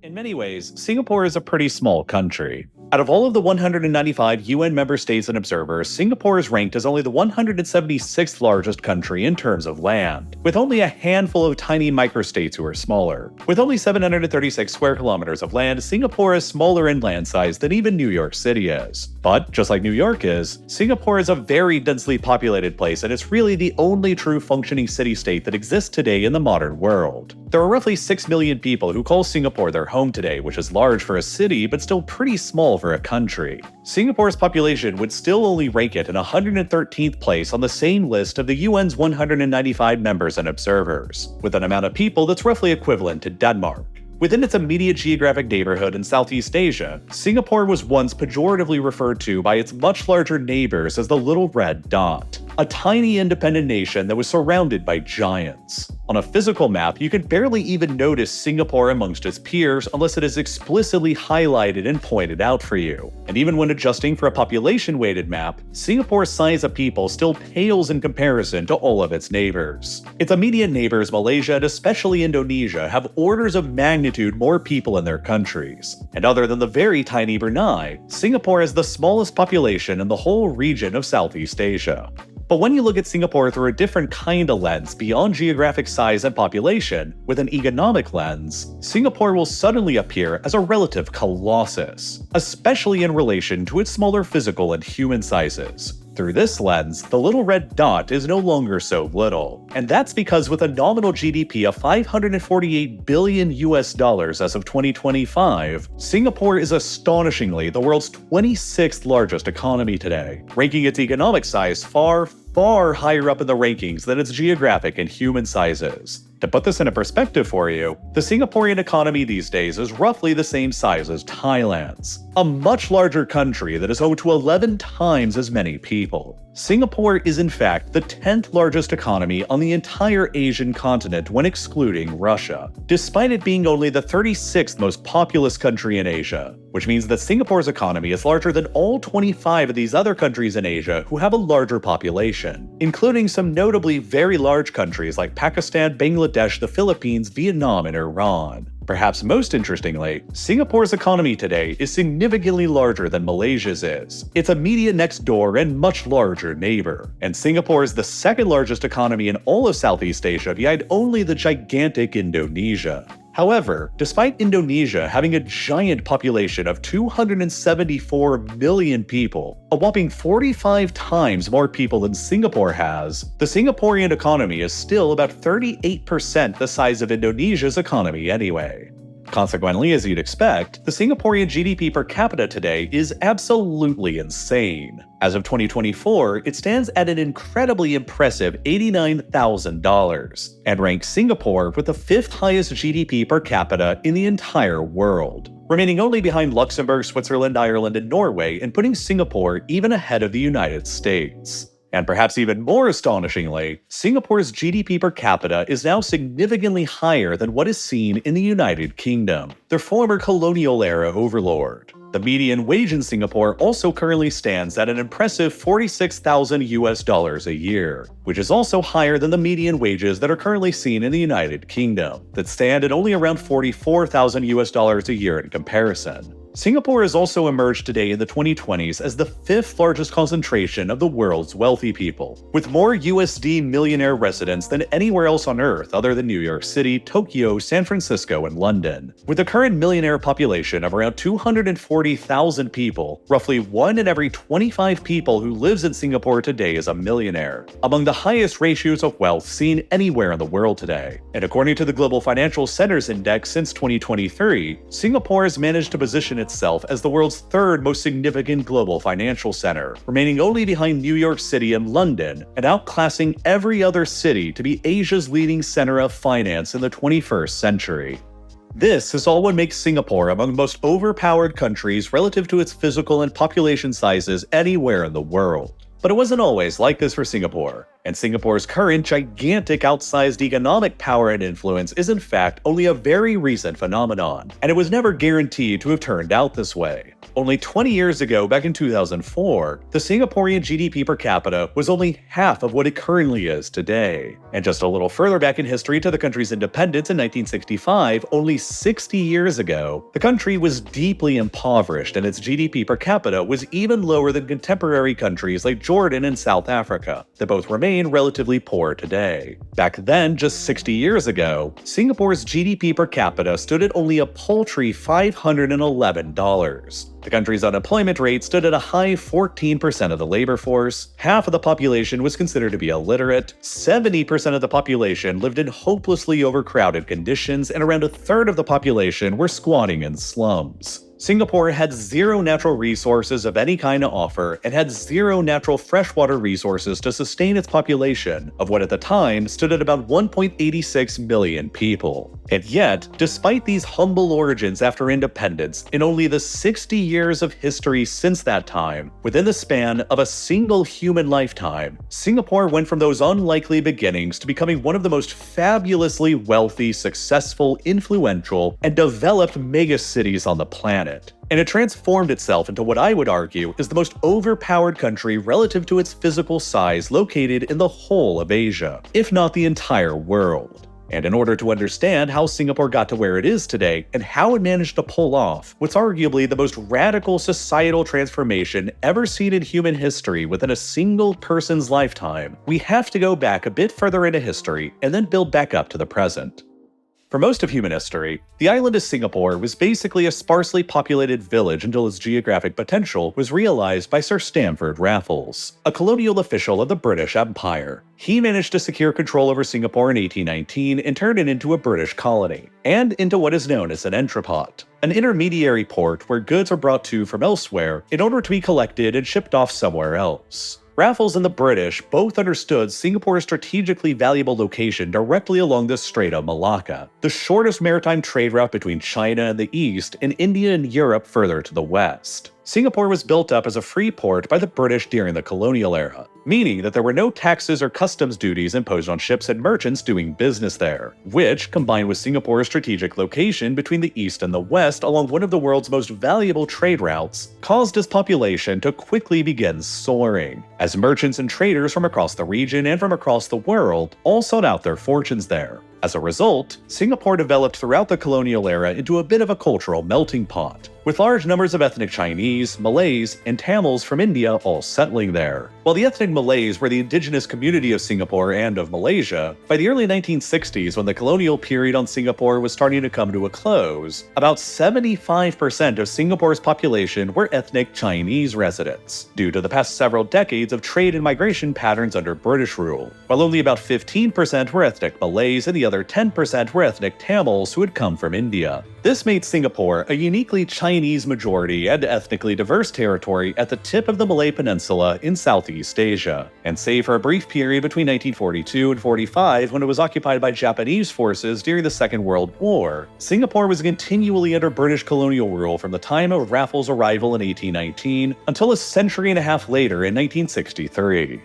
In many ways, Singapore is a pretty small country. Out of all of the 195 UN member states and observers, Singapore is ranked as only the 176th largest country in terms of land, with only a handful of tiny microstates who are smaller. With only 736 square kilometers of land, Singapore is smaller in land size than even New York City is. But, just like New York is, Singapore is a very densely populated place, and it's really the only true functioning city-state that exists today in the modern world. There are roughly 6 million people who call Singapore their home today, which is large for a city, but still pretty small for a country. Singapore's population would still only rank it in 113th place on the same list of the UN's 195 members and observers, with an amount of people that's roughly equivalent to Denmark. Within its immediate geographic neighborhood in Southeast Asia, Singapore was once pejoratively referred to by its much larger neighbors as the Little Red Dot, a tiny independent nation that was surrounded by giants. On a physical map, you can barely even notice Singapore amongst its peers unless it is explicitly highlighted and pointed out for you. And even when adjusting for a population-weighted map, Singapore's size of people still pales in comparison to all of its neighbors. Its immediate neighbors, Malaysia and especially Indonesia, have orders of magnitude more people in their countries. And other than the very tiny Brunei, Singapore has the smallest population in the whole region of Southeast Asia. But when you look at Singapore through a different kind of lens beyond geographic size and population, with an economic lens, Singapore will suddenly appear as a relative colossus, especially in relation to its smaller physical and human sizes. Through this lens, the Little Red Dot is no longer so little. And that's because with a nominal GDP of $548 billion as of 2025, Singapore is astonishingly the world's 26th largest economy today, ranking its economic size far higher up in the rankings than its geographic and human sizes. To put this into perspective for you, the Singaporean economy these days is roughly the same size as Thailand's, a much larger country that is home to 11 times as many people. Singapore is in fact the 10th largest economy on the entire Asian continent when excluding Russia, despite it being only the 36th most populous country in Asia, which means that Singapore's economy is larger than all 25 of these other countries in Asia who have a larger population, including some notably very large countries like Pakistan, Bangladesh, the Philippines, Vietnam, and Iran. Perhaps most interestingly, Singapore's economy today is significantly larger than Malaysia's is, its immediate next door and much larger neighbor. And Singapore is the second largest economy in all of Southeast Asia behind only the gigantic Indonesia. However, despite Indonesia having a giant population of 274 million people, a whopping 45 times more people than Singapore has, the Singaporean economy is still about 38% the size of Indonesia's economy anyway. Consequently, as you'd expect, the Singaporean GDP per capita today is absolutely insane. As of 2024, it stands at an incredibly impressive $89,000, and ranks Singapore with the 5th highest GDP per capita in the entire world, remaining only behind Luxembourg, Switzerland, Ireland, and Norway, and putting Singapore even ahead of the United States. And perhaps even more astonishingly, Singapore's GDP per capita is now significantly higher than what is seen in the United Kingdom, their former colonial-era overlord. The median wage in Singapore also currently stands at an impressive $46,000 a year, which is also higher than the median wages that are currently seen in the United Kingdom, that stand at only around $44,000 a year in comparison. Singapore has also emerged today in the 2020s as the 5th largest concentration of the world's wealthy people, with more USD millionaire residents than anywhere else on Earth other than New York City, Tokyo, San Francisco, and London. With a current millionaire population of around 240,000 people, roughly 1 in every 25 people who lives in Singapore today is a millionaire, among the highest ratios of wealth seen anywhere in the world today. And according to the Global Financial Centers Index since 2023, Singapore has managed to position itself as the world's 3rd most significant global financial center, remaining only behind New York City and London, and outclassing every other city to be Asia's leading center of finance in the 21st century. This is all what makes Singapore among the most overpowered countries relative to its physical and population sizes anywhere in the world. But it wasn't always like this for Singapore. And Singapore's current gigantic outsized economic power and influence is in fact only a very recent phenomenon, and it was never guaranteed to have turned out this way. Only 20 years ago, back in 2004, the Singaporean GDP per capita was only half of what it currently is today. And just a little further back in history to the country's independence in 1965, only 60 years ago, the country was deeply impoverished and its GDP per capita was even lower than contemporary countries like Jordan and South Africa, that both remain relatively poor today. Back then, just 60 years ago, Singapore's GDP per capita stood at only a paltry $511. The country's unemployment rate stood at a high 14% of the labor force, half of the population was considered to be illiterate, 70% of the population lived in hopelessly overcrowded conditions, and around a third of the population were squatting in slums. Singapore had zero natural resources of any kind to offer and had zero natural freshwater resources to sustain its population of what at the time stood at about 1.86 million people. And yet, despite these humble origins after independence, in only the 60 years of history since that time, within the span of a single human lifetime, Singapore went from those unlikely beginnings to becoming one of the most fabulously wealthy, successful, influential, and developed megacities on the planet. And it transformed itself into what I would argue is the most overpowered country relative to its physical size located in the whole of Asia, if not the entire world. And in order to understand how Singapore got to where it is today, and how it managed to pull off what's arguably the most radical societal transformation ever seen in human history within a single person's lifetime, we have to go back a bit further into history and then build back up to the present. For most of human history, the island of Singapore was basically a sparsely populated village until its geographic potential was realized by Sir Stamford Raffles, a colonial official of the British Empire. He managed to secure control over Singapore in 1819 and turn it into a British colony, and into what is known as an entrepot, an intermediary port where goods are brought to from elsewhere in order to be collected and shipped off somewhere else. Raffles and the British both understood Singapore's strategically valuable location directly along the Strait of Malacca, the shortest maritime trade route between China in the east and India and Europe further to the west. Singapore was built up as a free port by the British during the colonial era, meaning that there were no taxes or customs duties imposed on ships and merchants doing business there, which, combined with Singapore's strategic location between the east and the west along one of the world's most valuable trade routes, caused its population to quickly begin soaring, as merchants and traders from across the region and from across the world all sought out their fortunes there. As a result, Singapore developed throughout the colonial era into a bit of a cultural melting pot, with large numbers of ethnic Chinese, Malays, and Tamils from India all settling there. While the ethnic Malays were the indigenous community of Singapore and of Malaysia, by the early 1960s, when the colonial period on Singapore was starting to come to a close, about 75% of Singapore's population were ethnic Chinese residents, due to the past several decades of trade and migration patterns under British rule, while only about 15% were ethnic Malays and the other 10% were ethnic Tamils who had come from India. This made Singapore a uniquely Chinese majority and ethnically diverse territory at the tip of the Malay Peninsula in Southeast Asia. And save for a brief period between 1942 and 45 when it was occupied by Japanese forces during the Second World War, Singapore was continually under British colonial rule from the time of Raffles' arrival in 1819 until a century and a half later in 1963.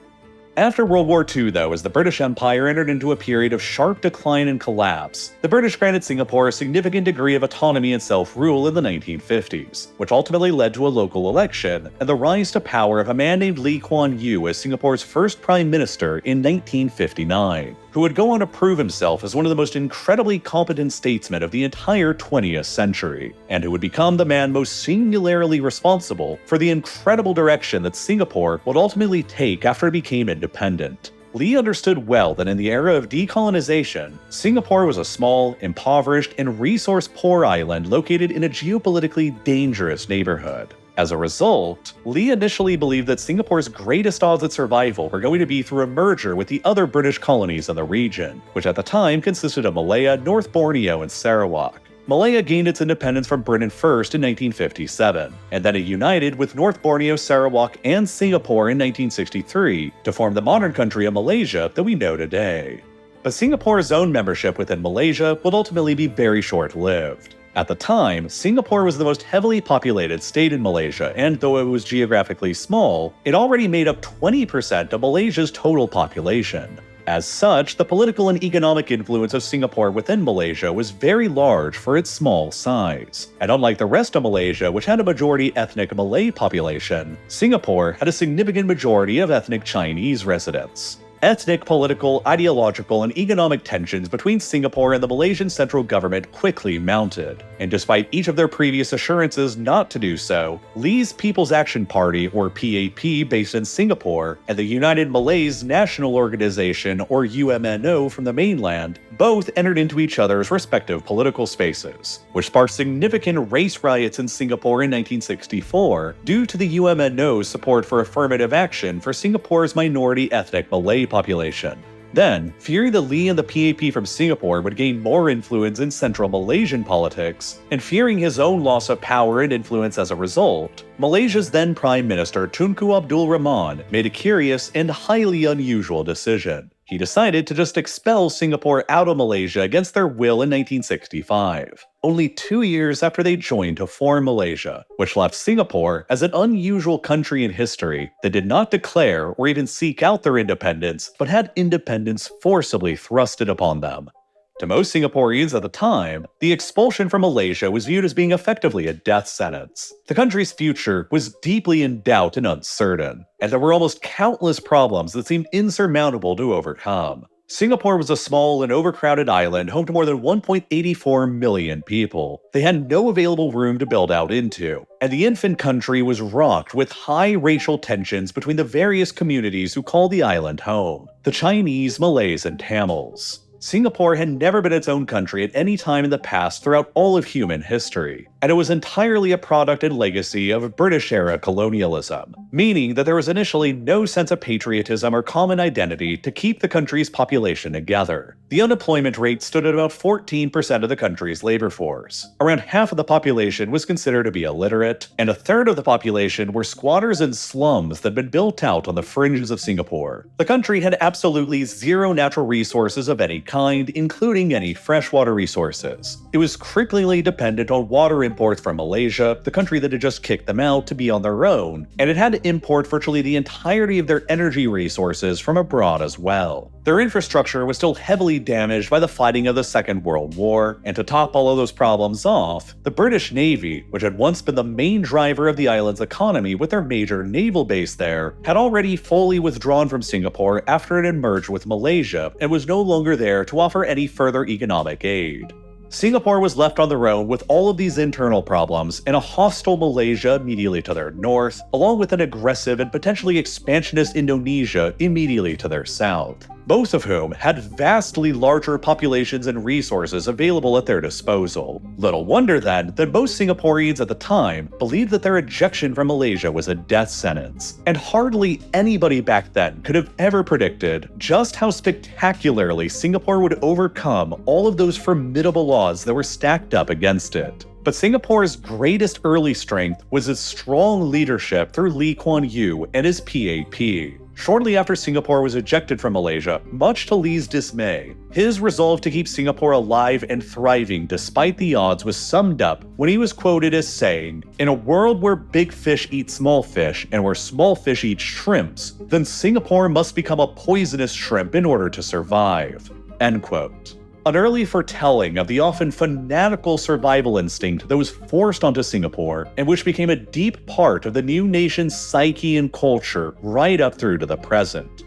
After World War II, though, as the British Empire entered into a period of sharp decline and collapse, the British granted Singapore a significant degree of autonomy and self-rule in the 1950s, which ultimately led to a local election and the rise to power of a man named Lee Kuan Yew as Singapore's first Prime Minister in 1959, who would go on to prove himself as one of the most incredibly competent statesmen of the entire 20th century, and who would become the man most singularly responsible for the incredible direction that Singapore would ultimately take after it became independent. Lee understood well that in the era of decolonization, Singapore was a small, impoverished, and resource-poor island located in a geopolitically dangerous neighborhood. As a result, Lee initially believed that Singapore's greatest odds at survival were going to be through a merger with the other British colonies in the region, which at the time consisted of Malaya, North Borneo, and Sarawak. Malaya gained its independence from Britain first in 1957, and then it united with North Borneo, Sarawak, and Singapore in 1963 to form the modern country of Malaysia that we know today. But Singapore's own membership within Malaysia would ultimately be very short-lived. At the time, Singapore was the most heavily populated state in Malaysia, and though it was geographically small, it already made up 20% of Malaysia's total population. As such, the political and economic influence of Singapore within Malaysia was very large for its small size. And unlike the rest of Malaysia, which had a majority ethnic Malay population, Singapore had a significant majority of ethnic Chinese residents. Ethnic, political, ideological, and economic tensions between Singapore and the Malaysian central government quickly mounted. And despite each of their previous assurances not to do so, Lee's People's Action Party, or PAP, based in Singapore, and the United Malays National Organization, or UMNO, from the mainland, both entered into each other's respective political spaces, which sparked significant race riots in Singapore in 1964 due to the UMNO's support for affirmative action for Singapore's minority ethnic Malay population. Then, fearing that Lee and the PAP from Singapore would gain more influence in central Malaysian politics, and fearing his own loss of power and influence as a result, Malaysia's then Prime Minister Tunku Abdul Rahman made a curious and highly unusual decision. He decided to just expel Singapore out of Malaysia against their will in 1965, only 2 years after they joined to form Malaysia, which left Singapore as an unusual country in history that did not declare or even seek out their independence, but had independence forcibly thrusted upon them. To most Singaporeans at the time, the expulsion from Malaysia was viewed as being effectively a death sentence. The country's future was deeply in doubt and uncertain, and there were almost countless problems that seemed insurmountable to overcome. Singapore was a small and overcrowded island home to more than 1.84 million people. They had no available room to build out into, and the infant country was rocked with high racial tensions between the various communities who call the island home: the Chinese, Malays, and Tamils. Singapore had never been its own country at any time in the past throughout all of human history, and it was entirely a product and legacy of British-era colonialism, meaning that there was initially no sense of patriotism or common identity to keep the country's population together. The unemployment rate stood at about 14% of the country's labor force. Around half of the population was considered to be illiterate, and a third of the population were squatters in slums that had been built out on the fringes of Singapore. The country had absolutely zero natural resources of any kind, including any freshwater resources. It was cripplingly dependent on water imports from Malaysia, the country that had just kicked them out, to be on their own, and it had to import virtually the entirety of their energy resources from abroad as well. Their infrastructure was still heavily damaged by the fighting of the Second World War, and to top all of those problems off, the British Navy, which had once been the main driver of the island's economy with their major naval base there, had already fully withdrawn from Singapore after it had merged with Malaysia and was no longer there to offer any further economic aid. Singapore was left on their own with all of these internal problems and a hostile Malaysia immediately to their north, along with an aggressive and potentially expansionist Indonesia immediately to their south, both of whom had vastly larger populations and resources available at their disposal. Little wonder then that most Singaporeans at the time believed that their ejection from Malaysia was a death sentence, and hardly anybody back then could have ever predicted just how spectacularly Singapore would overcome all of those formidable odds that were stacked up against it. But Singapore's greatest early strength was its strong leadership through Lee Kuan Yew and his PAP. Shortly after Singapore was ejected from Malaysia, much to Lee's dismay, his resolve to keep Singapore alive and thriving despite the odds was summed up when he was quoted as saying, "In a world where big fish eat small fish and where small fish eat shrimps, then Singapore must become a poisonous shrimp in order to survive." End quote. An early foretelling of the often fanatical survival instinct that was forced onto Singapore, and which became a deep part of the new nation's psyche and culture right up through to the present.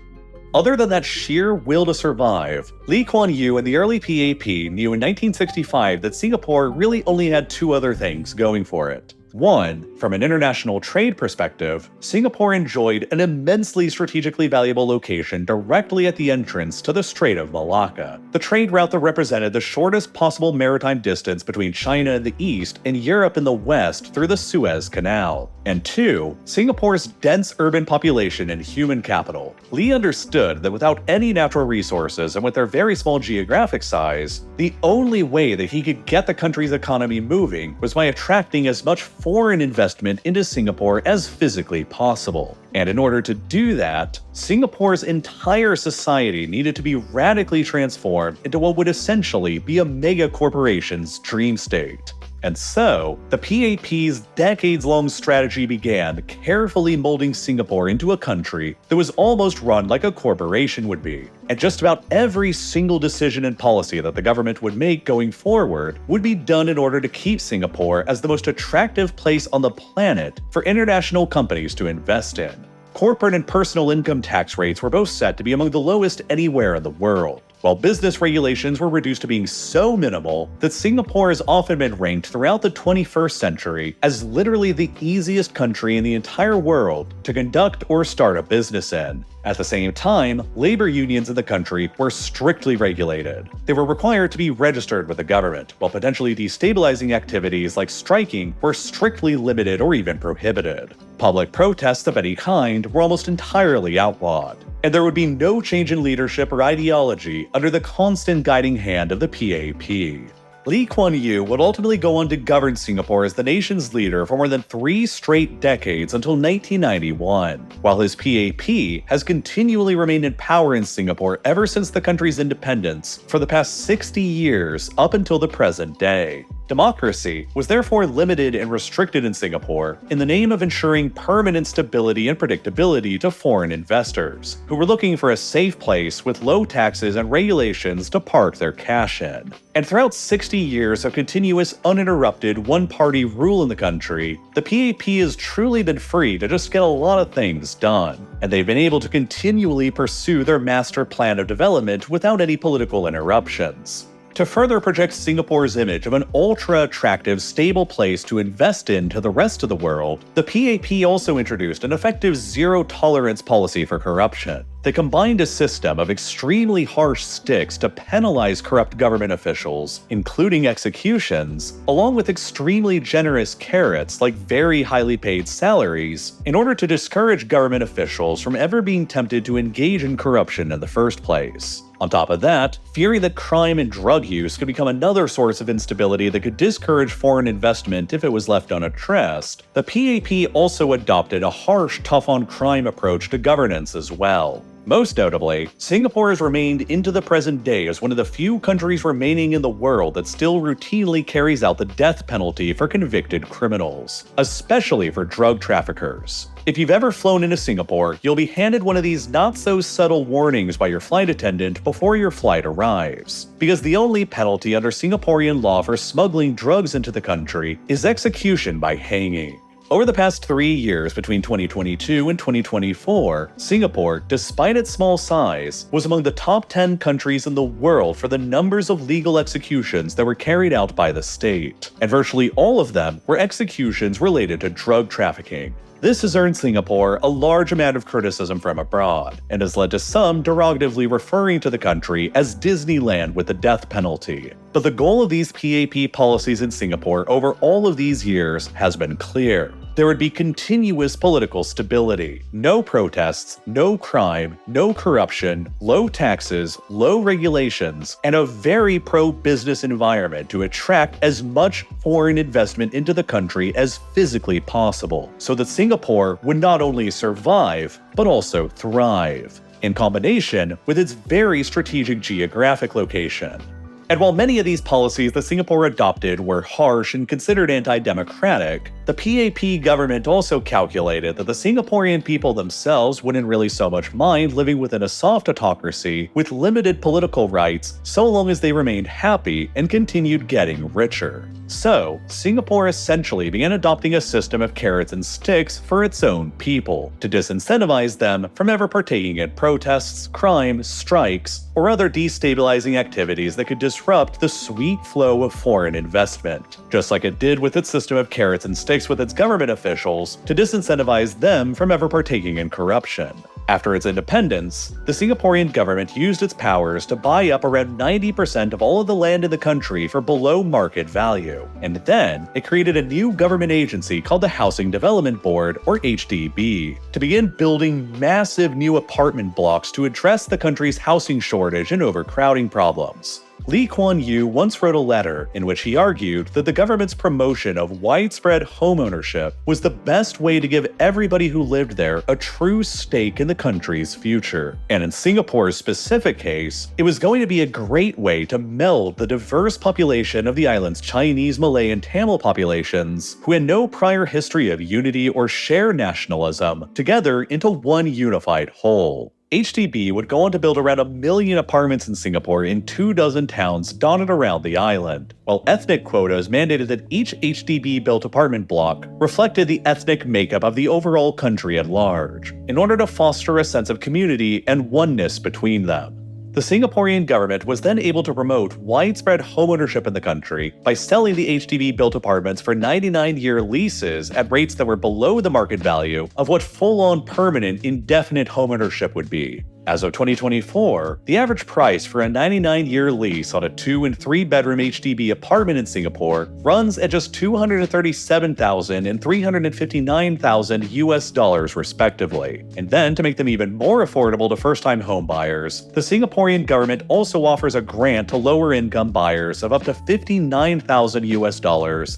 Other than that sheer will to survive, Lee Kuan Yew and the early PAP knew in 1965 that Singapore really only had two other things going for it. One, from an international trade perspective, Singapore enjoyed an immensely strategically valuable location directly at the entrance to the Strait of Malacca, the trade route that represented the shortest possible maritime distance between China in the east and Europe in the west through the Suez Canal. And two, Singapore's dense urban population and human capital. Lee understood that without any natural resources and with their very small geographic size, the only way that he could get the country's economy moving was by attracting as much foreign investment into Singapore as physically possible. And in order to do that, Singapore's entire society needed to be radically transformed into what would essentially be a mega corporation's dream state. And so, the PAP's decades-long strategy began carefully molding Singapore into a country that was almost run like a corporation would be. And just about every single decision and policy that the government would make going forward would be done in order to keep Singapore as the most attractive place on the planet for international companies to invest in. Corporate and personal income tax rates were both set to be among the lowest anywhere in the world, while business regulations were reduced to being so minimal that Singapore has often been ranked throughout the 21st century as literally the easiest country in the entire world to conduct or start a business in. At the same time, labor unions in the country were strictly regulated. They were required to be registered with the government, while potentially destabilizing activities like striking were strictly limited or even prohibited. Public protests of any kind were almost entirely outlawed, and there would be no change in leadership or ideology under the constant guiding hand of the PAP. Lee Kuan Yew would ultimately go on to govern Singapore as the nation's leader for more than 3 straight decades until 1991, while his PAP has continually remained in power in Singapore ever since the country's independence for the past 60 years up until the present day. Democracy was therefore limited and restricted in Singapore in the name of ensuring permanent stability and predictability to foreign investors, who were looking for a safe place with low taxes and regulations to park their cash in. And throughout 60 years of continuous, uninterrupted, one-party rule in the country, the PAP has truly been free to just get a lot of things done, and they've been able to continually pursue their master plan of development without any political interruptions. To further project Singapore's image of an ultra-attractive, stable place to invest in to the rest of the world, the PAP also introduced an effective zero-tolerance policy for corruption. They combined a system of extremely harsh sticks to penalize corrupt government officials, including executions, along with extremely generous carrots like very highly paid salaries, in order to discourage government officials from ever being tempted to engage in corruption in the first place. On top of that, fearing that crime and drug use could become another source of instability that could discourage foreign investment if it was left unaddressed, the PAP also adopted a harsh, tough-on-crime approach to governance as well. Most notably, Singapore has remained into the present day as one of the few countries remaining in the world that still routinely carries out the death penalty for convicted criminals, especially for drug traffickers. If you've ever flown into Singapore, you'll be handed one of these not-so-subtle warnings by your flight attendant before your flight arrives, because the only penalty under Singaporean law for smuggling drugs into the country is execution by hanging. Over the past 3 years between 2022 and 2024, Singapore, despite its small size, was among the top 10 countries in the world for the numbers of legal executions that were carried out by the state, and virtually all of them were executions related to drug trafficking. This has earned Singapore a large amount of criticism from abroad, and has led to some derogatively referring to the country as Disneyland with the death penalty. But the goal of these PAP policies in Singapore over all of these years has been clear. There would be continuous political stability, no protests, no crime, no corruption, low taxes, low regulations, and a very pro-business environment to attract as much foreign investment into the country as physically possible, so that Singapore would not only survive, but also thrive, in combination with its very strategic geographic location. And while many of these policies that Singapore adopted were harsh and considered anti-democratic, the PAP government also calculated that the Singaporean people themselves wouldn't really so much mind living within a soft autocracy with limited political rights so long as they remained happy and continued getting richer. So, Singapore essentially began adopting a system of carrots and sticks for its own people, to disincentivize them from ever partaking in protests, crime, strikes, or other destabilizing activities that could disrupt the sweet flow of foreign investment, just like it did with its system of carrots and sticks with its government officials to disincentivize them from ever partaking in corruption. After its independence, the Singaporean government used its powers to buy up around 90% of all of the land in the country for below market value, and then it created a new government agency called the Housing Development Board, or HDB, to begin building massive new apartment blocks to address the country's housing shortage and overcrowding problems. Lee Kuan Yew once wrote a letter in which he argued that the government's promotion of widespread homeownership was the best way to give everybody who lived there a true stake in the country's future. And in Singapore's specific case, it was going to be a great way to meld the diverse population of the island's Chinese, Malay, and Tamil populations, who had no prior history of unity or shared nationalism, together into one unified whole. HDB would go on to build around 1 million apartments in Singapore in 24 towns dotted around the island, while ethnic quotas mandated that each HDB-built apartment block reflected the ethnic makeup of the overall country at large, in order to foster a sense of community and oneness between them. The Singaporean government was then able to promote widespread homeownership in the country by selling the HDB-built apartments for 99-year leases at rates that were below the market value of what full-on permanent indefinite homeownership would be. As of 2024, the average price for a 99-year lease on a 2- and 3-bedroom HDB apartment in Singapore runs at just $237,000 and $359,000 US respectively. And then, to make them even more affordable to first-time home buyers, the Singaporean government also offers a grant to lower-income buyers of up to $59,000 US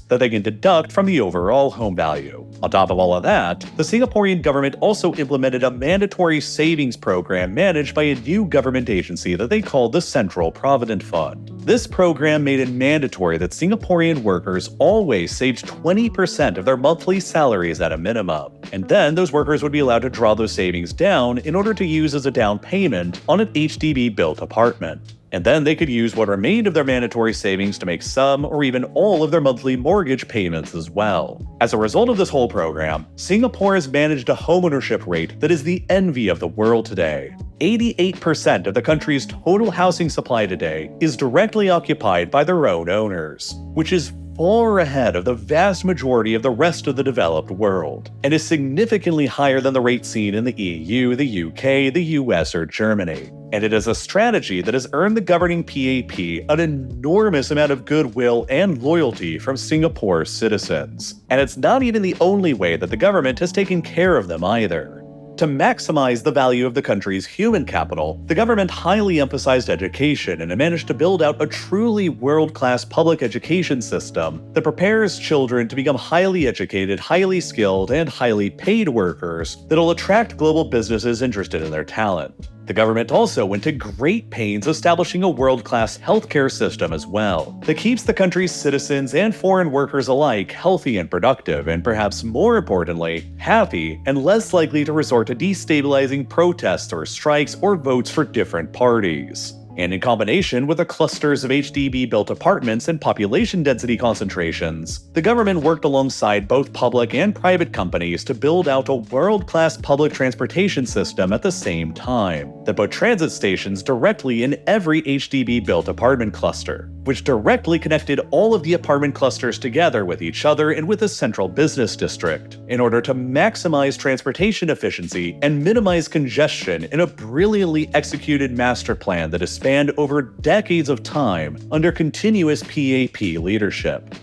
that they can deduct from the overall home value. On top of all of that, the Singaporean government also implemented a mandatory savings program managed by a new government agency that they called the Central Provident Fund. This program made it mandatory that Singaporean workers always saved 20% of their monthly salaries at a minimum, and then those workers would be allowed to draw those savings down in order to use as a down payment on an HDB-built apartment. And then they could use what remained of their mandatory savings to make some or even all of their monthly mortgage payments as well. As a result of this whole program, Singapore has managed a homeownership rate that is the envy of the world today. 88% of the country's total housing supply today is directly occupied by their own owners, which is far ahead of the vast majority of the rest of the developed world, and is significantly higher than the rate seen in the EU, the UK, the US, or Germany. And it is a strategy that has earned the governing PAP an enormous amount of goodwill and loyalty from Singapore's citizens. And it's not even the only way that the government has taken care of them either. To maximize the value of the country's human capital, the government highly emphasized education and managed to build out a truly world-class public education system that prepares children to become highly educated, highly skilled, and highly paid workers that'll attract global businesses interested in their talent. The government also went to great pains establishing a world-class healthcare system as well, that keeps the country's citizens and foreign workers alike healthy and productive, and perhaps more importantly, happy and less likely to resort to destabilizing protests or strikes or votes for different parties. And in combination with the clusters of HDB-built apartments and population density concentrations, the government worked alongside both public and private companies to build out a world-class public transportation system at the same time, that put transit stations directly in every HDB-built apartment cluster, which directly connected all of the apartment clusters together with each other and with a central business district, in order to maximize transportation efficiency and minimize congestion in a brilliantly executed master plan that is spanned over decades of time under continuous PAP leadership.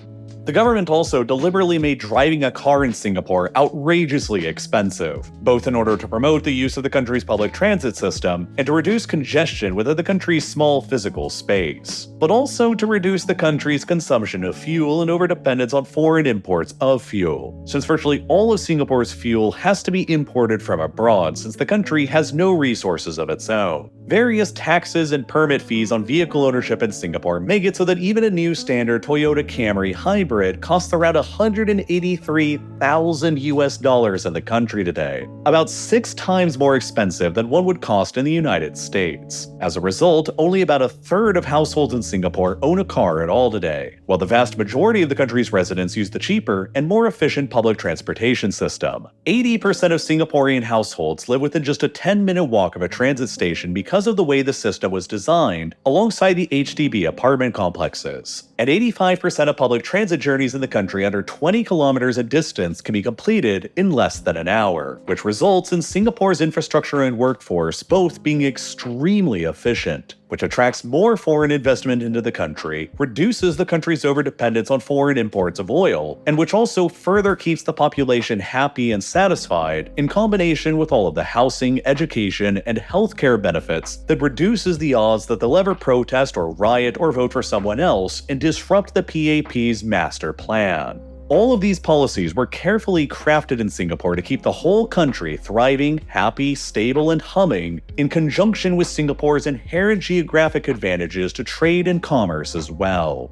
The government also deliberately made driving a car in Singapore outrageously expensive, both in order to promote the use of the country's public transit system and to reduce congestion within the country's small physical space, but also to reduce the country's consumption of fuel and overdependence on foreign imports of fuel, since virtually all of Singapore's fuel has to be imported from abroad since the country has no resources of its own. Various taxes and permit fees on vehicle ownership in Singapore make it so that even a new standard Toyota Camry hybrid costs around $183,000 US in the country today, about 6 times more expensive than one would cost in the United States. As a result, only about a third of households in Singapore own a car at all today, while the vast majority of the country's residents use the cheaper and more efficient public transportation system. 80% of Singaporean households live within just a 10-minute walk of a transit station because of the way the system was designed alongside the HDB apartment complexes. And 85% of public transit journeys in the country under 20 kilometers in distance can be completed in less than an hour, which results in Singapore's infrastructure and workforce both being extremely efficient, which attracts more foreign investment into the country, reduces the country's overdependence on foreign imports of oil, and which also further keeps the population happy and satisfied in combination with all of the housing, education, and healthcare benefits that reduces the odds that they'll ever protest or riot or vote for someone else and disrupt the PAP's master plan. All of these policies were carefully crafted in Singapore to keep the whole country thriving, happy, stable, and humming, in conjunction with Singapore's inherent geographic advantages to trade and commerce as well.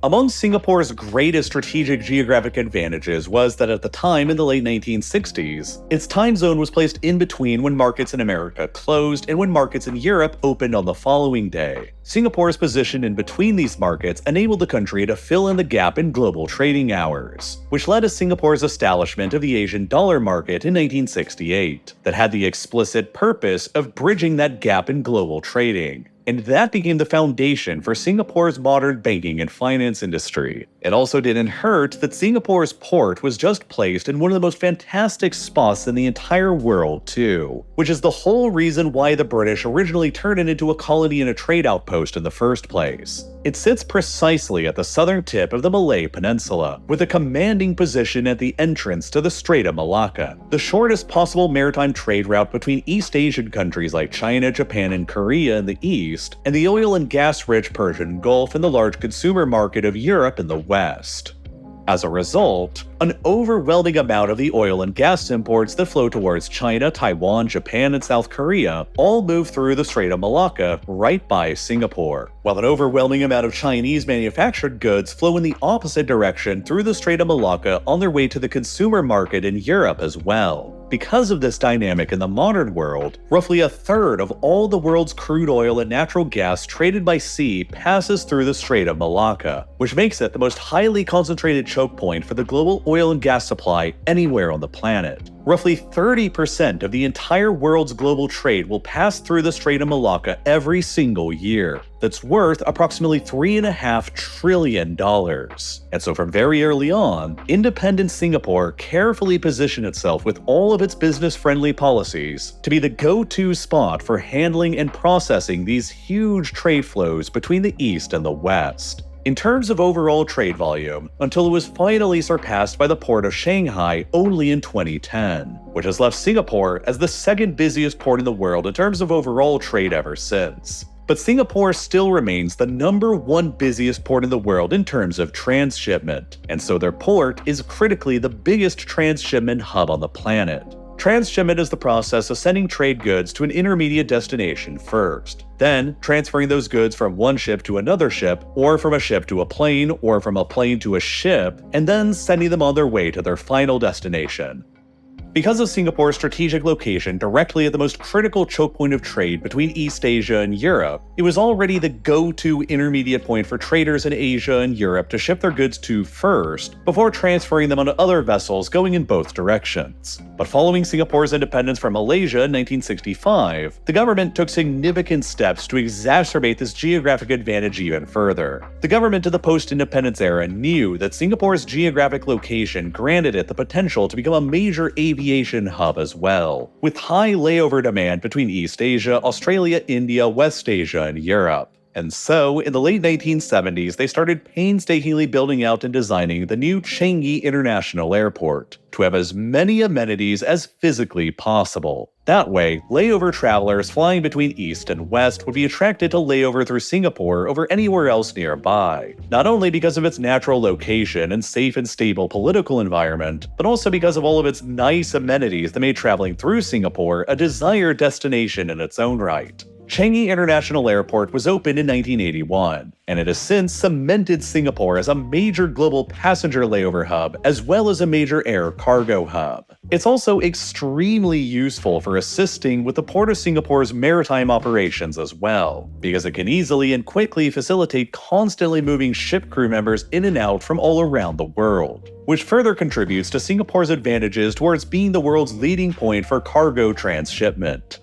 Among Singapore's greatest strategic geographic advantages was that at the time in the late 1960s, its time zone was placed in between when markets in America closed and when markets in Europe opened on the following day. Singapore's position in between these markets enabled the country to fill in the gap in global trading hours, which led to Singapore's establishment of the Asian dollar market in 1968, that had the explicit purpose of bridging that gap in global trading. And that became the foundation for Singapore's modern banking and finance industry. It also didn't hurt that Singapore's port was just placed in one of the most fantastic spots in the entire world too, which is the whole reason why the British originally turned it into a colony and a trade outpost in the first place. It sits precisely at the southern tip of the Malay Peninsula, with a commanding position at the entrance to the Strait of Malacca, the shortest possible maritime trade route between East Asian countries like China, Japan, and Korea in the east, and the oil and gas-rich Persian Gulf and the large consumer market of Europe in the west. As a result, an overwhelming amount of the oil and gas imports that flow towards China, Taiwan, Japan, and South Korea all move through the Strait of Malacca right by Singapore, while an overwhelming amount of Chinese manufactured goods flow in the opposite direction through the Strait of Malacca on their way to the consumer market in Europe as well. Because of this dynamic in the modern world, roughly a third of all the world's crude oil and natural gas traded by sea passes through the Strait of Malacca, which makes it the most highly concentrated choke point for the global oil and gas supply anywhere on the planet. Roughly 30% of the entire world's global trade will pass through the Strait of Malacca every single year. That's worth approximately $3.5 trillion. And so from very early on, independent Singapore carefully positioned itself with all of its business-friendly policies to be the go-to spot for handling and processing these huge trade flows between the East and the West. In terms of overall trade volume, until it was finally surpassed by the port of Shanghai only in 2010, which has left Singapore as the second busiest port in the world in terms of overall trade ever since. But Singapore still remains the #1 busiest port in the world in terms of transshipment, and so their port is critically the biggest transshipment hub on the planet. Transshipment is the process of sending trade goods to an intermediate destination first, then transferring those goods from one ship to another ship, or from a ship to a plane, or from a plane to a ship, and then sending them on their way to their final destination. Because of Singapore's strategic location directly at the most critical choke point of trade between East Asia and Europe, it was already the go-to intermediate point for traders in Asia and Europe to ship their goods to first, before transferring them onto other vessels going in both directions. But following Singapore's independence from Malaysia in 1965, the government took significant steps to exacerbate this geographic advantage even further. The government in the post-independence era knew that Singapore's geographic location granted it the potential to become a major aviation hub as well, with high layover demand between East Asia, Australia, India, West Asia, and Europe. And so, in the late 1970s, they started painstakingly building out and designing the new Changi International Airport to have as many amenities as physically possible. That way, layover travelers flying between East and West would be attracted to layover through Singapore over anywhere else nearby, not only because of its natural location and safe and stable political environment, but also because of all of its nice amenities that made traveling through Singapore a desired destination in its own right. Changi International Airport was opened in 1981, and it has since cemented Singapore as a major global passenger layover hub as well as a major air cargo hub. It's also extremely useful for assisting with the Port of Singapore's maritime operations as well, because it can easily and quickly facilitate constantly moving ship crew members in and out from all around the world, which further contributes to Singapore's advantages towards being the world's leading point for cargo transshipment.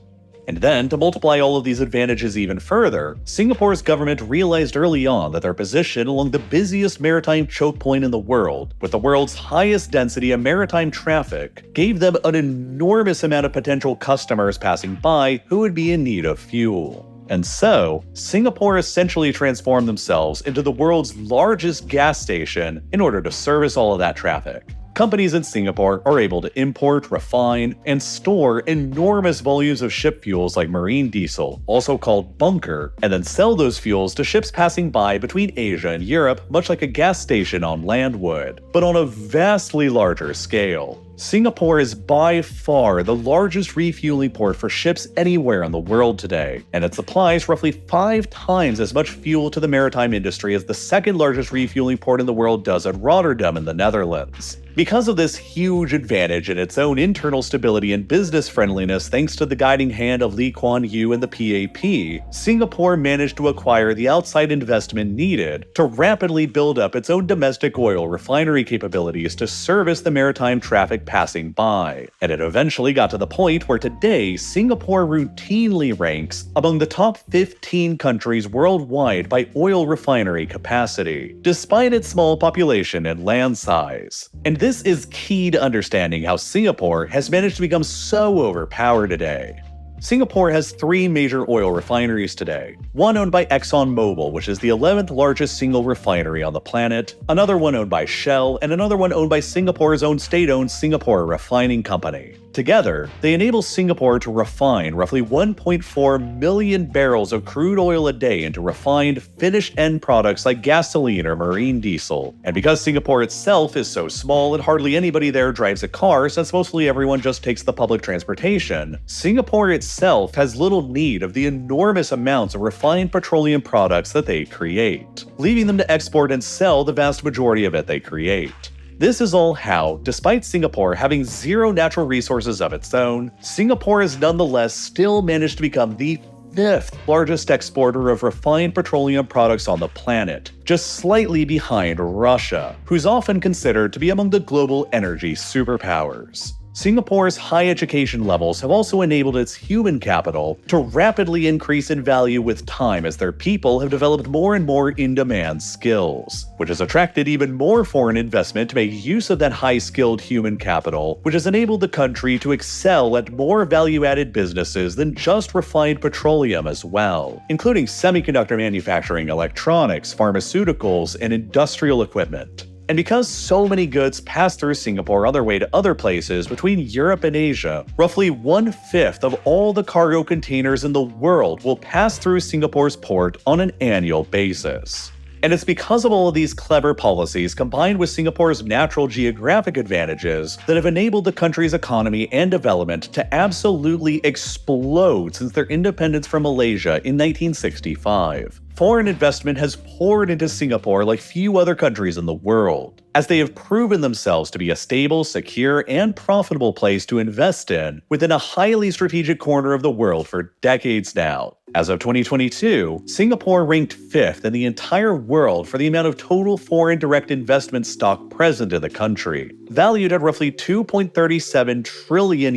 And then, to multiply all of these advantages even further, Singapore's government realized early on that their position along the busiest maritime choke point in the world, with the world's highest density of maritime traffic, gave them an enormous amount of potential customers passing by who would be in need of fuel. And so, Singapore essentially transformed themselves into the world's largest gas station in order to service all of that traffic. Companies in Singapore are able to import, refine, and store enormous volumes of ship fuels like marine diesel, also called bunker, and then sell those fuels to ships passing by between Asia and Europe, much like a gas station on land would, but on a vastly larger scale. Singapore is by far the largest refueling port for ships anywhere in the world today, and it supplies roughly 5 times as much fuel to the maritime industry as the second largest refueling port in the world does at Rotterdam in the Netherlands. Because of this huge advantage in its own internal stability and business friendliness thanks to the guiding hand of Lee Kuan Yew and the PAP, Singapore managed to acquire the outside investment needed to rapidly build up its own domestic oil refinery capabilities to service the maritime traffic passing by. And it eventually got to the point where today Singapore routinely ranks among the top 15 countries worldwide by oil refinery capacity, despite its small population and land size. And this is key to understanding how Singapore has managed to become so overpowered today. Singapore has 3 major oil refineries today. One owned by ExxonMobil, which is the 11th largest single refinery on the planet, another one owned by Shell, and another one owned by Singapore's own state-owned Singapore Refining Company. Together, they enable Singapore to refine roughly 1.4 million barrels of crude oil a day into refined, finished end products like gasoline or marine diesel. And because Singapore itself is so small and hardly anybody there drives a car since mostly everyone just takes the public transportation, Singapore itself has little need of the enormous amounts of refined petroleum products that they create, leaving them to export and sell the vast majority of it they create. This is all how, despite Singapore having zero natural resources of its own, Singapore has nonetheless still managed to become the 5th largest exporter of refined petroleum products on the planet, just slightly behind Russia, who's often considered to be among the global energy superpowers. Singapore's high education levels have also enabled its human capital to rapidly increase in value with time as their people have developed more and more in-demand skills, which has attracted even more foreign investment to make use of that high-skilled human capital, which has enabled the country to excel at more value-added businesses than just refined petroleum as well, including semiconductor manufacturing, electronics, pharmaceuticals, and industrial equipment. And because so many goods pass through Singapore on their way to other places between Europe and Asia, roughly 1/5 of all the cargo containers in the world will pass through Singapore's port on an annual basis. And it's because of all of these clever policies combined with Singapore's natural geographic advantages that have enabled the country's economy and development to absolutely explode since their independence from Malaysia in 1965. Foreign investment has poured into Singapore like few other countries in the world, as they have proven themselves to be a stable, secure, and profitable place to invest in within a highly strategic corner of the world for decades now. As of 2022, Singapore ranked 5th in the entire world for the amount of total foreign direct investment stock present in the country, valued at roughly $2.37 trillion,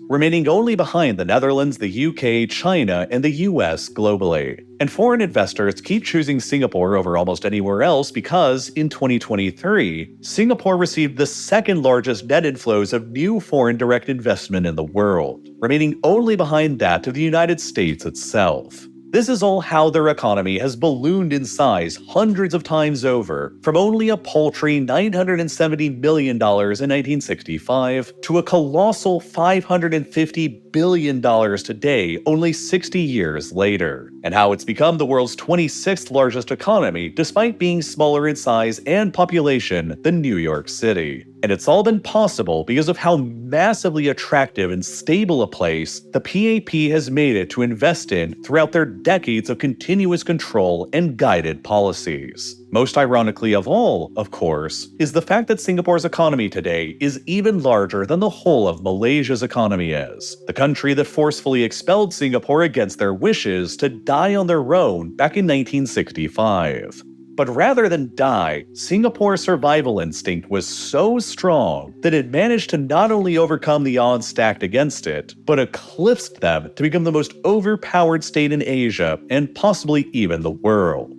remaining only behind the Netherlands, the UK, China, and the US globally. And foreign investors keep choosing Singapore over almost anywhere else because, in 2023, Singapore received the second largest net inflows of new foreign direct investment in the world, remaining only behind that of the United States itself. This is all how their economy has ballooned in size hundreds of times over, from only a paltry $970 million in 1965 to a colossal $550 billion today, only 60 years later, and how it's become the world's 26th largest economy despite being smaller in size and population than New York City. And it's all been possible because of how massively attractive and stable a place the PAP has made it to invest in throughout their decades of continuous control and guided policies. Most ironically of all, of course, is the fact that Singapore's economy today is even larger than the whole of Malaysia's economy is, the country that forcefully expelled Singapore against their wishes to die on their own back in 1965. But rather than die, Singapore's survival instinct was so strong that it managed to not only overcome the odds stacked against it, but eclipsed them to become the most overpowered state in Asia and possibly even the world.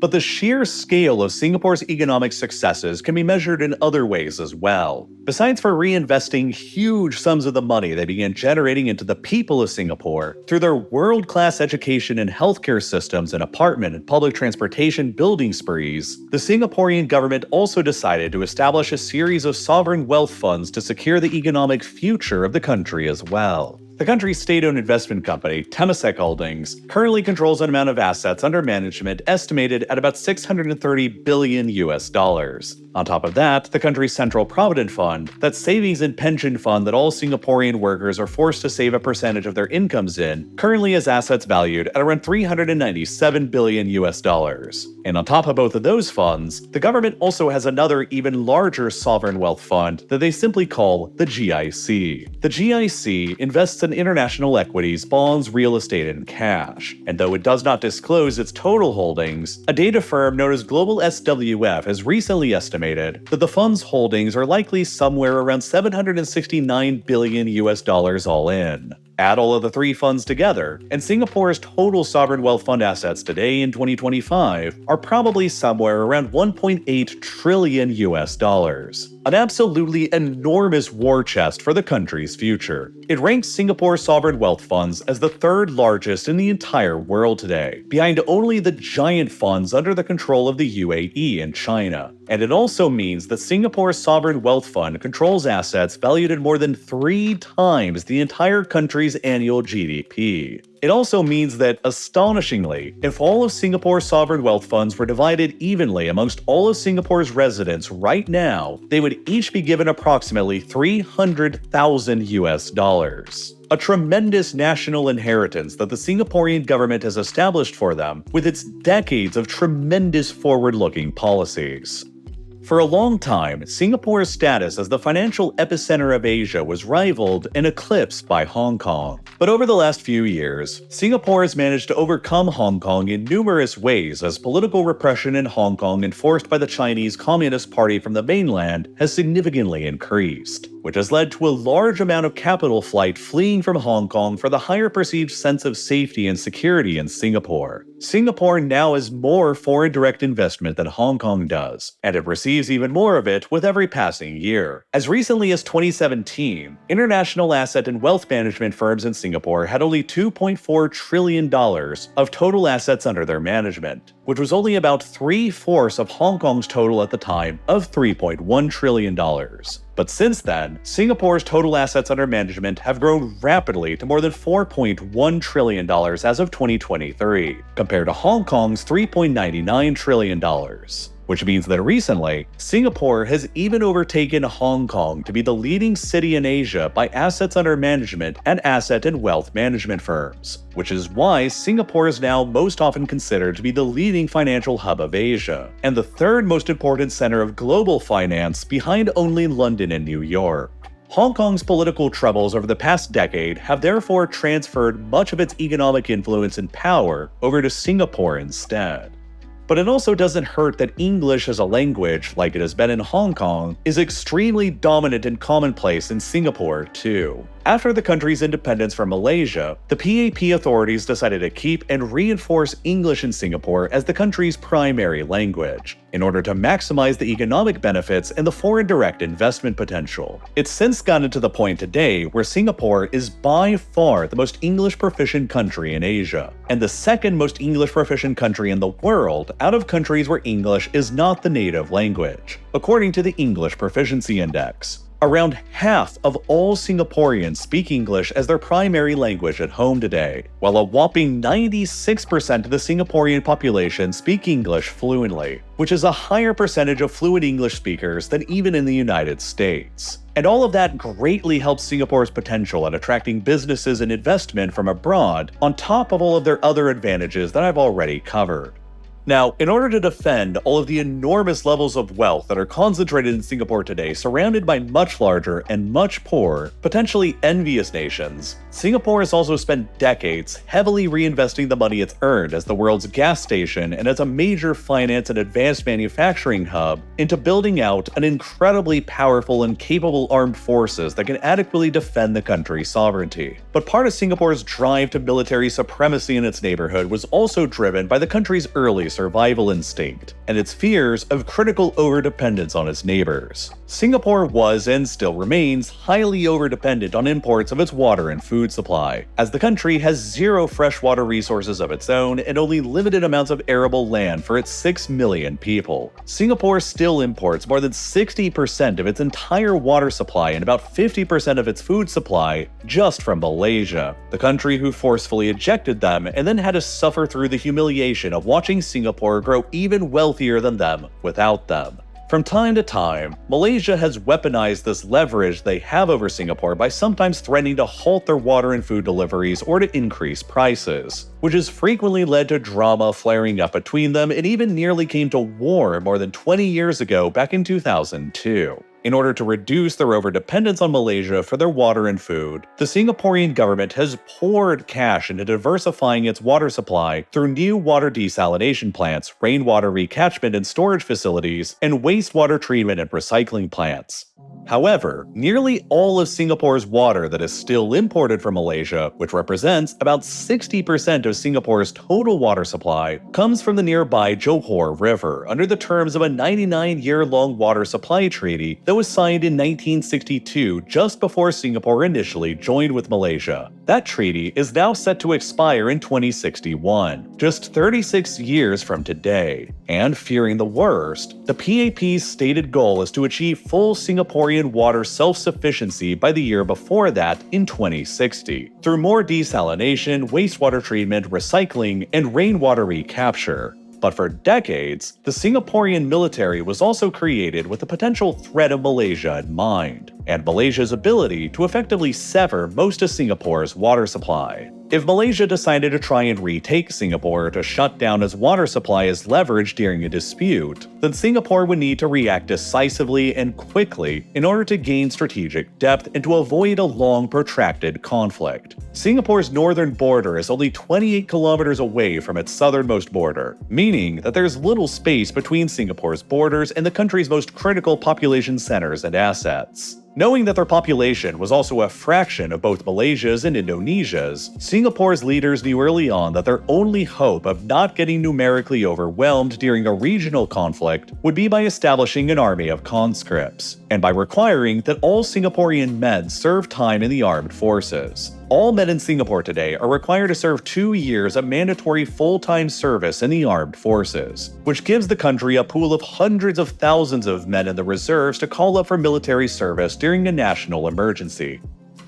But the sheer scale of Singapore's economic successes can be measured in other ways as well. Besides for reinvesting huge sums of the money they began generating into the people of Singapore through their world-class education and healthcare systems and apartment and public transportation building sprees, the Singaporean government also decided to establish a series of sovereign wealth funds to secure the economic future of the country as well. The country's state-owned investment company, Temasek Holdings, currently controls an amount of assets under management estimated at about $630 billion. On top of that, the country's Central Provident Fund, that savings and pension fund that all Singaporean workers are forced to save a percentage of their incomes in, currently has assets valued at around $397 billion. And on top of both of those funds, the government also has another even larger sovereign wealth fund that they simply call the GIC. The GIC invests in international equities, bonds, real estate, and cash. And though it does not disclose its total holdings, a data firm known as Global SWF has recently estimated that the fund's holdings are likely somewhere around $769 billion all in. Add all of the three funds together, and Singapore's total sovereign wealth fund assets today in 2025 are probably somewhere around $1.8 trillion. An absolutely enormous war chest for the country's future. It ranks Singapore's sovereign wealth funds as the third largest in the entire world today, behind only the giant funds under the control of the UAE and China. And it also means that Singapore's sovereign wealth fund controls assets valued at more than 3 times the entire country's annual GDP. It also means that, astonishingly, if all of Singapore's sovereign wealth funds were divided evenly amongst all of Singapore's residents right now, they would each be given approximately $300,000. A tremendous national inheritance that the Singaporean government has established for them with its decades of tremendous forward-looking policies. For a long time, Singapore's status as the financial epicenter of Asia was rivaled and eclipsed by Hong Kong. But over the last few years, Singapore has managed to overcome Hong Kong in numerous ways as political repression in Hong Kong enforced by the Chinese Communist Party from the mainland has significantly increased, which has led to a large amount of capital flight fleeing from Hong Kong for the higher perceived sense of safety and security in Singapore. Singapore now has more foreign direct investment than Hong Kong does, and it receives even more of it with every passing year. As recently as 2017, international asset and wealth management firms in Singapore had only $2.4 trillion of total assets under their management, which was only about 3/4 of Hong Kong's total at the time of $3.1 trillion. But since then, Singapore's total assets under management have grown rapidly to more than $4.1 trillion as of 2023, compared to Hong Kong's $3.99 trillion. Which means that recently, Singapore has even overtaken Hong Kong to be the leading city in Asia by assets under management and asset and wealth management firms, which is why Singapore is now most often considered to be the leading financial hub of Asia, and the third most important center of global finance behind only London and New York. Hong Kong's political troubles over the past decade have therefore transferred much of its economic influence and power over to Singapore instead. But it also doesn't hurt that English as a language, like it has been in Hong Kong, is extremely dominant and commonplace in Singapore too. After the country's independence from Malaysia, the PAP authorities decided to keep and reinforce English in Singapore as the country's primary language, in order to maximize the economic benefits and the foreign direct investment potential. It's since gotten to the point today where Singapore is by far the most English proficient country in Asia, and the second most English proficient country in the world out of countries where English is not the native language, according to the English Proficiency Index. Around half of all Singaporeans speak English as their primary language at home today, while a whopping 96% of the Singaporean population speak English fluently, which is a higher percentage of fluent English speakers than even in the United States. And all of that greatly helps Singapore's potential at attracting businesses and investment from abroad, on top of all of their other advantages that I've already covered. Now, in order to defend all of the enormous levels of wealth that are concentrated in Singapore today, surrounded by much larger and much poorer, potentially envious nations, Singapore has also spent decades heavily reinvesting the money it's earned as the world's gas station and as a major finance and advanced manufacturing hub into building out an incredibly powerful and capable armed forces that can adequately defend the country's sovereignty. But part of Singapore's drive to military supremacy in its neighborhood was also driven by the country's early survival instinct and its fears of critical overdependence on its neighbors. Singapore was and still remains highly overdependent on imports of its water and food supply, as the country has zero freshwater resources of its own and only limited amounts of arable land for its 6 million people. Singapore still imports more than 60% of its entire water supply and about 50% of its food supply just from Malaysia, the country who forcefully ejected them and then had to suffer through the humiliation of watching Singapore grow even wealthier than them without them. From time to time, Malaysia has weaponized this leverage they have over Singapore by sometimes threatening to halt their water and food deliveries or to increase prices, which has frequently led to drama flaring up between them and even nearly came to war more than 20 years ago back in 2002. In order to reduce their overdependence on Malaysia for their water and food, the Singaporean government has poured cash into diversifying its water supply through new water desalination plants, rainwater recatchment and storage facilities, and wastewater treatment and recycling plants. However, nearly all of Singapore's water that is still imported from Malaysia, which represents about 60% of Singapore's total water supply, comes from the nearby Johor River under the terms of a 99-year-long water supply treaty that was signed in 1962 just before Singapore initially joined with Malaysia. That treaty is now set to expire in 2061, just 36 years from today. And fearing the worst, the PAP's stated goal is to achieve full Singaporean water self-sufficiency by the year before that in 2060, through more desalination, wastewater treatment, recycling, and rainwater recapture. But for decades, the Singaporean military was also created with the potential threat of Malaysia in mind, and Malaysia's ability to effectively sever most of Singapore's water supply. If Malaysia decided to try and retake Singapore to shut down its water supply as leverage during a dispute, then Singapore would need to react decisively and quickly in order to gain strategic depth and to avoid a long, protracted conflict. Singapore's northern border is only 28 kilometers away from its southernmost border, meaning that there's little space between Singapore's borders and the country's most critical population centers and assets. Knowing that their population was also a fraction of both Malaysia's and Indonesia's, Singapore's leaders knew early on that their only hope of not getting numerically overwhelmed during a regional conflict would be by establishing an army of conscripts, and by requiring that all Singaporean men serve time in the armed forces. All men in Singapore today are required to serve 2 years of mandatory full-time service in the armed forces, which gives the country a pool of hundreds of thousands of men in the reserves to call up for military service during a national emergency.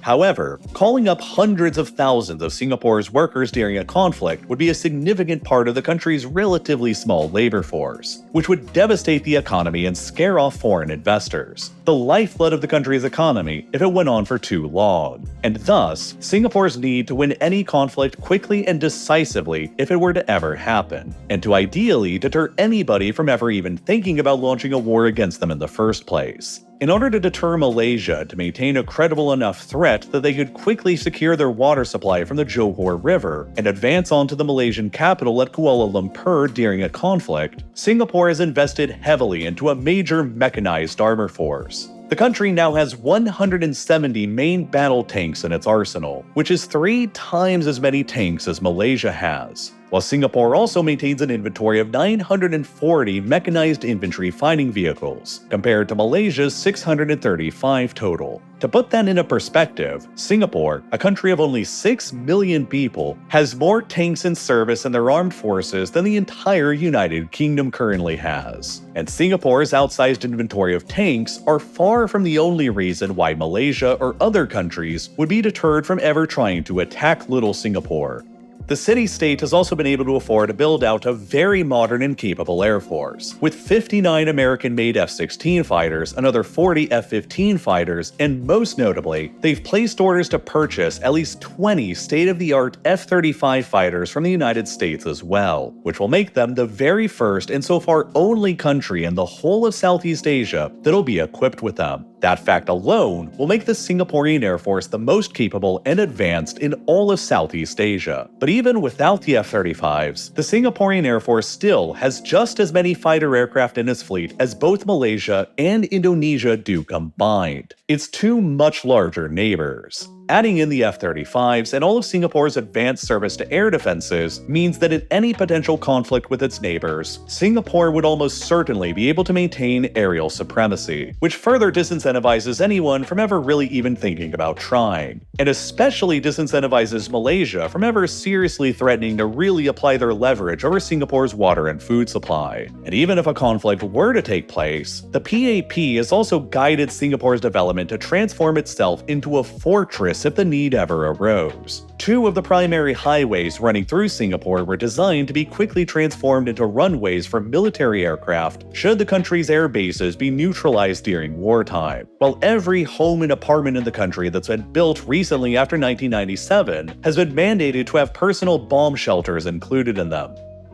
However, calling up hundreds of thousands of Singapore's workers during a conflict would be a significant part of the country's relatively small labor force, which would devastate the economy and scare off foreign investors, the lifeblood of the country's economy, if it went on for too long, and thus Singapore's need to win any conflict quickly and decisively if it were to ever happen, and to ideally deter anybody from ever even thinking about launching a war against them in the first place. In order to deter Malaysia to maintain a credible enough threat that they could quickly secure their water supply from the Johor River and advance onto the Malaysian capital at Kuala Lumpur during a conflict, Singapore has invested heavily into a major mechanized armor force. The country now has 170 main battle tanks in its arsenal, which is 3 times as many tanks as Malaysia has, while Singapore also maintains an inventory of 940 mechanized infantry fighting vehicles, compared to Malaysia's 635 total. To put that into perspective, Singapore, a country of only 6 million people, has more tanks in service in their armed forces than the entire United Kingdom currently has. And Singapore's outsized inventory of tanks are far from the only reason why Malaysia or other countries would be deterred from ever trying to attack little Singapore. The city-state has also been able to afford to build out a very modern and capable air force, with 59 American-made F-16 fighters, another 40 F-15 fighters, and most notably, they've placed orders to purchase at least 20 state-of-the-art F-35 fighters from the United States as well, which will make them the very first and so far only country in the whole of Southeast Asia that'll be equipped with them. That fact alone will make the Singaporean Air Force the most capable and advanced in all of Southeast Asia. But even without the F-35s, the Singaporean Air Force still has just as many fighter aircraft in its fleet as both Malaysia and Indonesia do combined. Its 2 much larger neighbors. Adding in the F-35s and all of Singapore's advanced service to air defenses means that in any potential conflict with its neighbors, Singapore would almost certainly be able to maintain aerial supremacy, which further disincentivizes anyone from ever really even thinking about trying, and especially disincentivizes Malaysia from ever seriously threatening to really apply their leverage over Singapore's water and food supply. And even if a conflict were to take place, the PAP has also guided Singapore's development to transform itself into a fortress if the need ever arose. Two of the primary highways running through Singapore were designed to be quickly transformed into runways for military aircraft should the country's air bases be neutralized during wartime, while every home and apartment in the country that's been built recently after 1997 has been mandated to have personal bomb shelters included in them.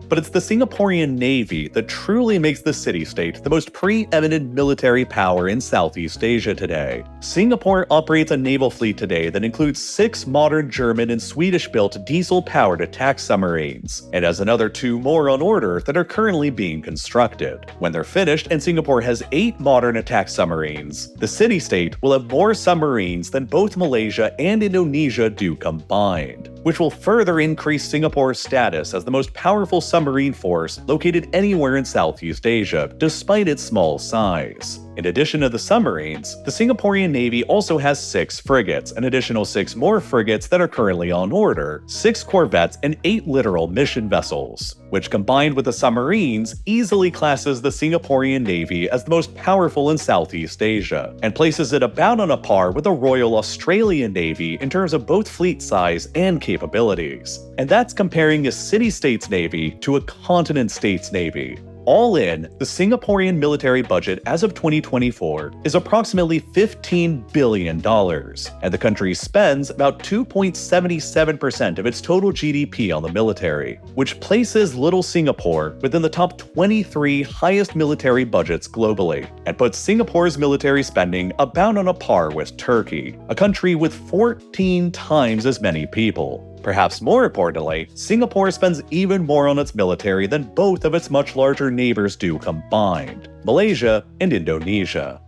But it's the Singaporean Navy that truly makes the city-state the most preeminent military power in Southeast Asia today. Singapore operates a naval fleet today that includes 6 modern German and Swedish-built diesel-powered attack submarines, and has another 2 more on order that are currently being constructed. When they're finished and Singapore has 8 modern attack submarines, the city-state will have more submarines than both Malaysia and Indonesia do combined, which will further increase Singapore's status as the most powerful submarine force located anywhere in Southeast Asia, despite its small size. In addition to the submarines, the Singaporean Navy also has 6 frigates, an additional 6 more frigates that are currently on order, 6 corvettes, and 8 littoral mission vessels, which combined with the submarines easily classes the Singaporean Navy as the most powerful in Southeast Asia, and places it about on a par with the Royal Australian Navy in terms of both fleet size and capabilities. And that's comparing a city-state's navy to a continent-state's navy. All in, the Singaporean military budget as of 2024 is approximately $15 billion, and the country spends about 2.77% of its total GDP on the military, which places Little Singapore within the top 23 highest military budgets globally, and puts Singapore's military spending about on a par with Turkey, a country with 14 times as many people. Perhaps more importantly, Singapore spends even more on its military than both of its much larger neighbors do combined, Malaysia and Indonesia.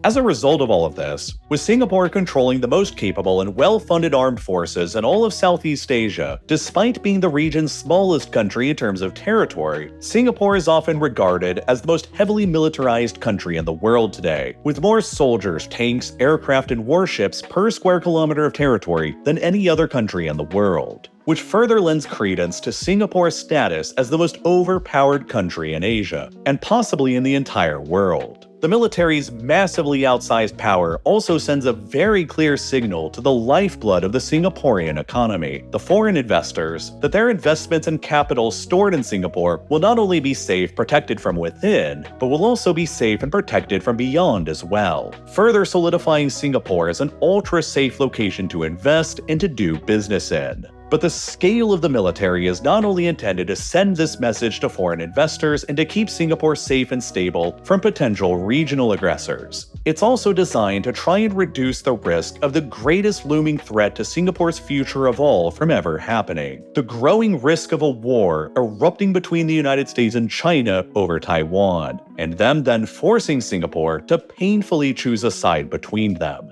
As a result of all of this, with Singapore controlling the most capable and well-funded armed forces in all of Southeast Asia, despite being the region's smallest country in terms of territory, Singapore is often regarded as the most heavily militarized country in the world today, with more soldiers, tanks, aircraft, and warships per square kilometer of territory than any other country in the world, which further lends credence to Singapore's status as the most overpowered country in Asia, and possibly in the entire world. The military's massively outsized power also sends a very clear signal to the lifeblood of the Singaporean economy, the foreign investors, that their investments and capital stored in Singapore will not only be safe, protected from within, but will also be safe and protected from beyond as well, further solidifying Singapore as an ultra-safe location to invest and to do business in. But the scale of the military is not only intended to send this message to foreign investors and to keep Singapore safe and stable from potential regional aggressors. It's also designed to try and reduce the risk of the greatest looming threat to Singapore's future of all from ever happening: the growing risk of a war erupting between the United States and China over Taiwan, and them then forcing Singapore to painfully choose a side between them.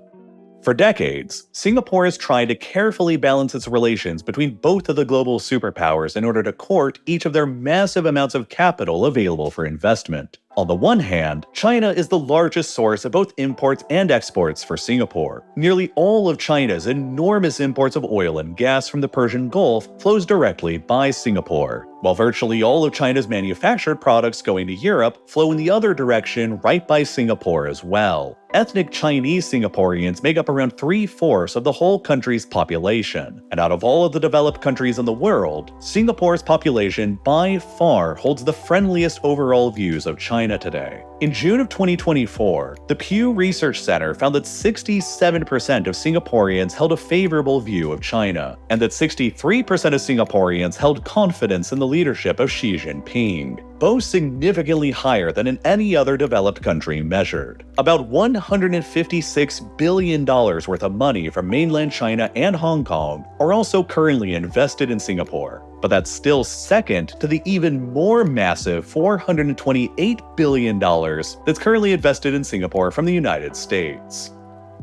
For decades, Singapore has tried to carefully balance its relations between both of the global superpowers in order to court each of their massive amounts of capital available for investment. On the one hand, China is the largest source of both imports and exports for Singapore. Nearly all of China's enormous imports of oil and gas from the Persian Gulf flows directly by Singapore, while virtually all of China's manufactured products going to Europe flow in the other direction right by Singapore as well. Ethnic Chinese Singaporeans make up around 3/4 of the whole country's population, and out of all of the developed countries in the world, Singapore's population by far holds the friendliest overall views of China today. In June of 2024, the Pew Research Center found that 67% of Singaporeans held a favorable view of China, and that 63% of Singaporeans held confidence in the leadership of Xi Jinping, both significantly higher than in any other developed country measured. About $156 billion worth of money from mainland China and Hong Kong are also currently invested in Singapore, but that's still second to the even more massive $428 billion that's currently invested in Singapore from the United States.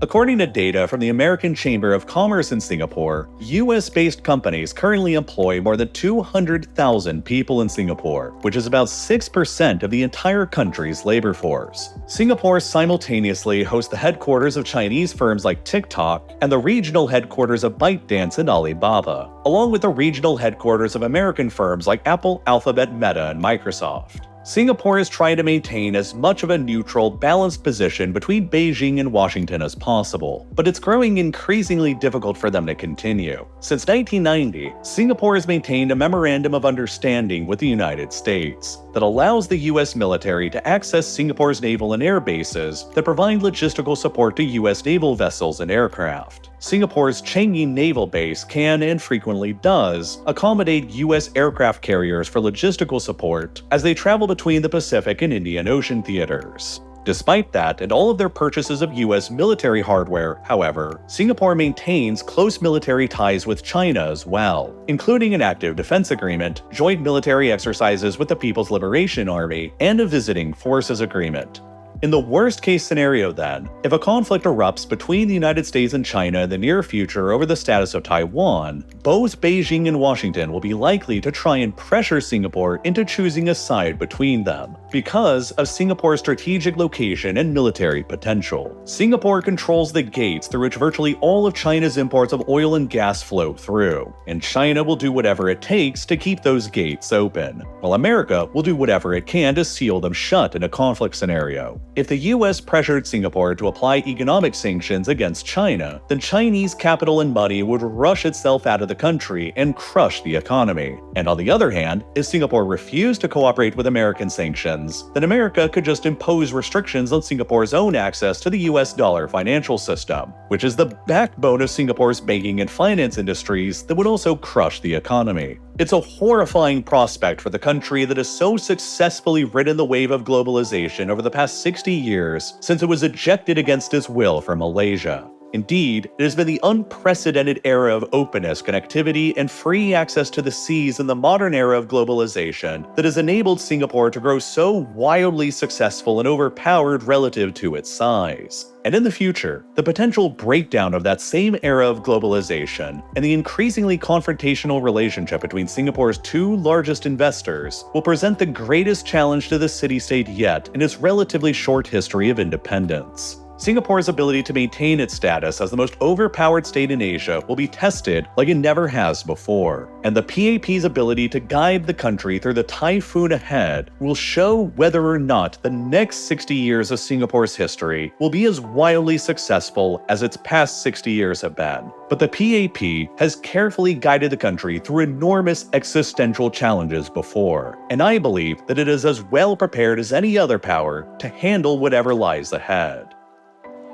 According to data from the American Chamber of Commerce in Singapore, US-based companies currently employ more than 200,000 people in Singapore, which is about 6% of the entire country's labor force. Singapore simultaneously hosts the headquarters of Chinese firms like TikTok and the regional headquarters of ByteDance and Alibaba, along with the regional headquarters of American firms like Apple, Alphabet, Meta, and Microsoft. Singapore is trying to maintain as much of a neutral, balanced position between Beijing and Washington as possible, but it's growing increasingly difficult for them to continue. Since 1990, Singapore has maintained a Memorandum of Understanding with the United States that allows the US military to access Singapore's naval and air bases that provide logistical support to US naval vessels and aircraft. Singapore's Changi Naval Base can, and frequently does, accommodate US aircraft carriers for logistical support as they travel between the Pacific and Indian Ocean theaters. Despite that, and all of their purchases of US military hardware, however, Singapore maintains close military ties with China as well, including an active defense agreement, joint military exercises with the People's Liberation Army, and a visiting forces agreement. In the worst-case scenario then, if a conflict erupts between the United States and China in the near future over the status of Taiwan, both Beijing and Washington will be likely to try and pressure Singapore into choosing a side between them, because of Singapore's strategic location and military potential. Singapore controls the gates through which virtually all of China's imports of oil and gas flow through, and China will do whatever it takes to keep those gates open, while America will do whatever it can to seal them shut in a conflict scenario. If the US pressured Singapore to apply economic sanctions against China, then Chinese capital and money would rush itself out of the country and crush the economy. And on the other hand, if Singapore refused to cooperate with American sanctions, then America could just impose restrictions on Singapore's own access to the US dollar financial system, which is the backbone of Singapore's banking and finance industries that would also crush the economy. It's a horrifying prospect for the country that has so successfully ridden the wave of globalization over the past 60 years since it was ejected against its will from Malaysia. Indeed, it has been the unprecedented era of openness, connectivity, and free access to the seas in the modern era of globalization that has enabled Singapore to grow so wildly successful and overpowered relative to its size. And in the future, the potential breakdown of that same era of globalization and the increasingly confrontational relationship between Singapore's two largest investors will present the greatest challenge to the city-state yet in its relatively short history of independence. Singapore's ability to maintain its status as the most overpowered state in Asia will be tested like it never has before, and the PAP's ability to guide the country through the typhoon ahead will show whether or not the next 60 years of Singapore's history will be as wildly successful as its past 60 years have been. But the PAP has carefully guided the country through enormous existential challenges before, and I believe that it is as well prepared as any other power to handle whatever lies ahead.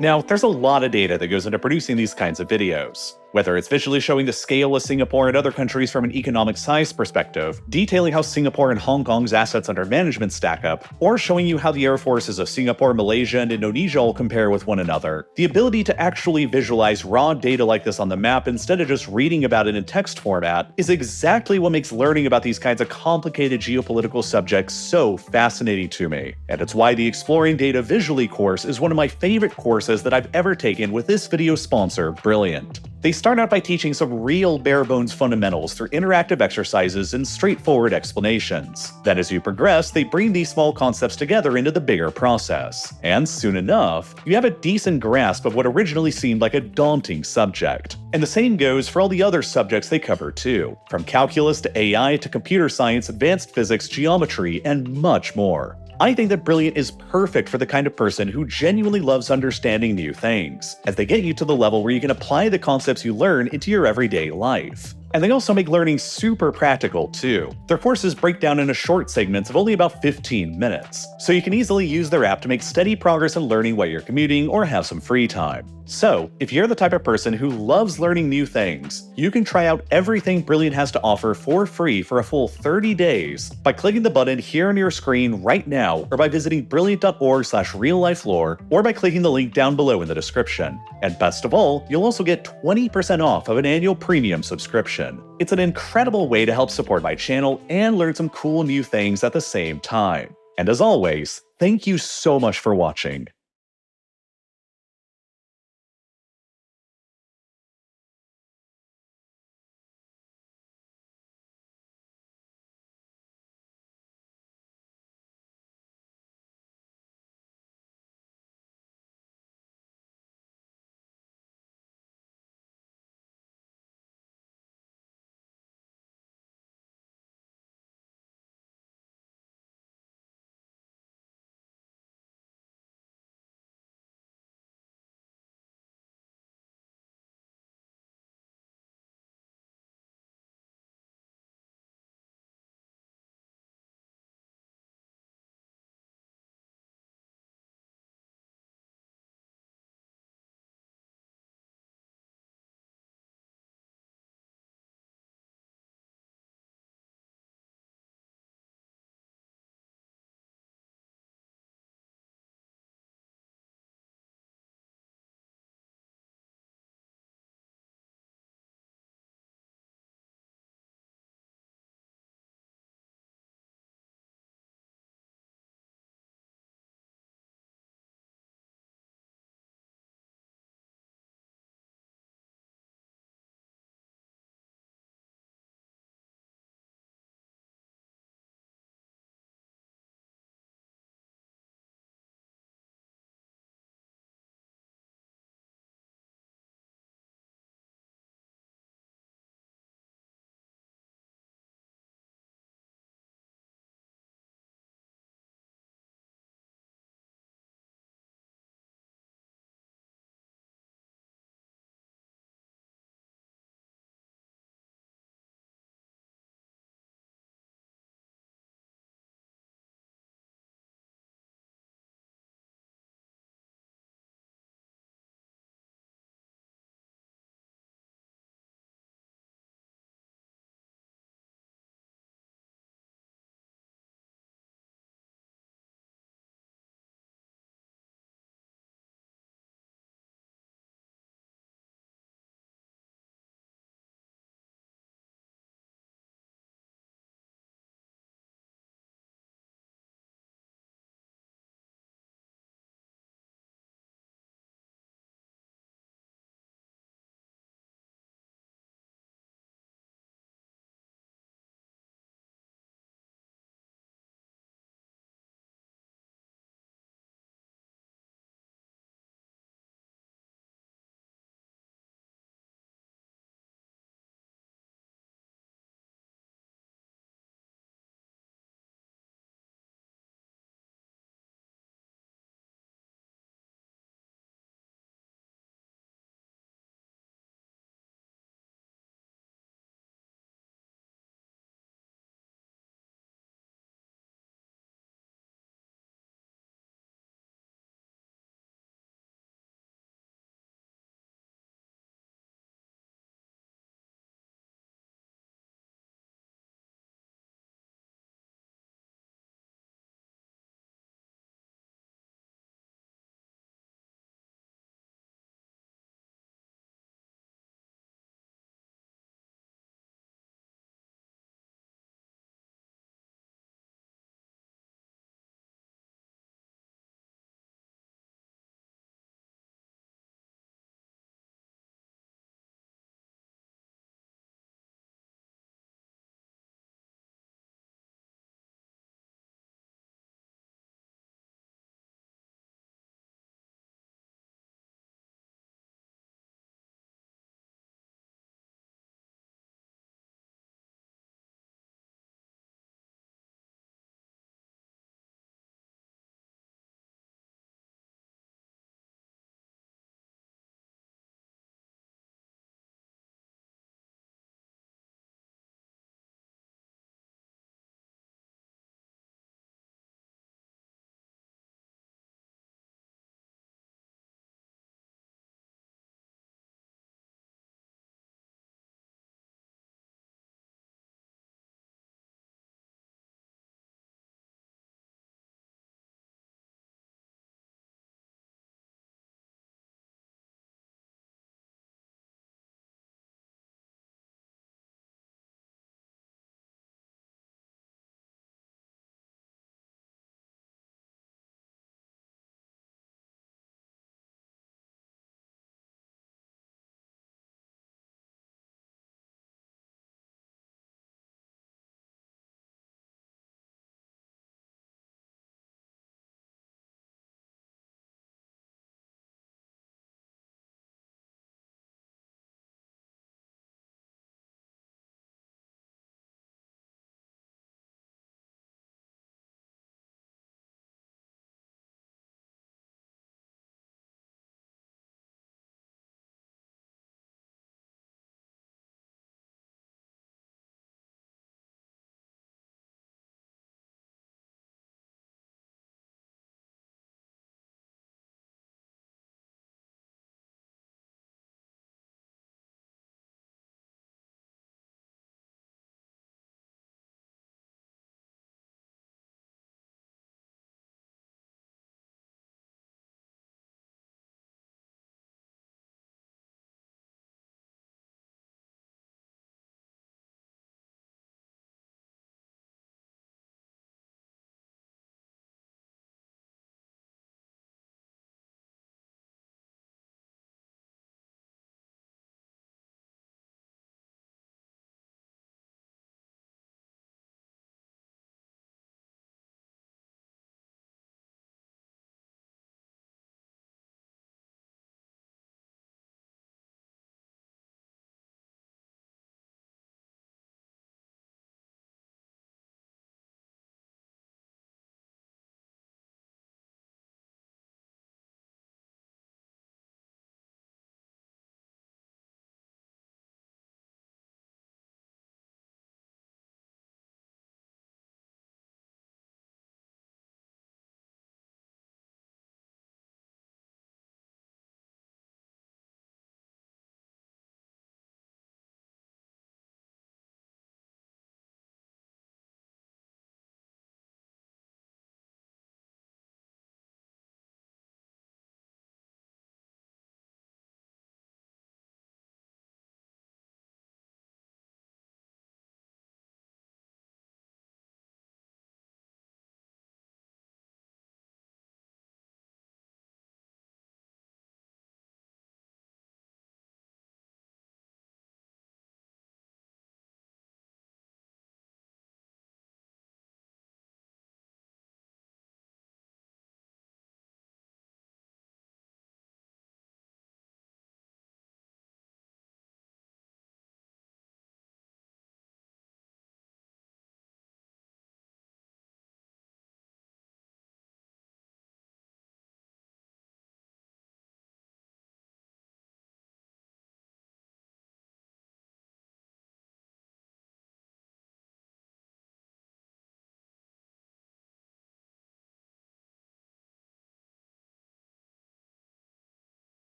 Now, there's a lot of data that goes into producing these kinds of videos. Whether it's visually showing the scale of Singapore and other countries from an economic size perspective, detailing how Singapore and Hong Kong's assets under management stack up, or showing you how the air forces of Singapore, Malaysia, and Indonesia all compare with one another, the ability to actually visualize raw data like this on the map instead of just reading about it in text format is exactly what makes learning about these kinds of complicated geopolitical subjects so fascinating to me. And it's why the Exploring Data Visually course is one of my favorite courses that I've ever taken with this video sponsor, Brilliant. They start out by teaching some real bare-bones fundamentals through interactive exercises and straightforward explanations. Then as you progress, they bring these small concepts together into the bigger process. And soon enough, you have a decent grasp of what originally seemed like a daunting subject. And the same goes for all the other subjects they cover too, from calculus to AI to computer science, advanced physics, geometry, and much more. I think that Brilliant is perfect for the kind of person who genuinely loves understanding new things, as they get you to the level where you can apply the concepts you learn into your everyday life. And they also make learning super practical too. Their courses break down into short segments of only about 15 minutes, so you can easily use their app to make steady progress in learning while you're commuting or have some free time. So, if you're the type of person who loves learning new things, you can try out everything Brilliant has to offer for free for a full 30 days by clicking the button here on your screen right now, or by visiting brilliant.org/RealLifeLore, or by clicking the link down below in the description. And best of all, you'll also get 20% off of an annual premium subscription. It's an incredible way to help support my channel and learn some cool new things at the same time. And as always, thank you so much for watching.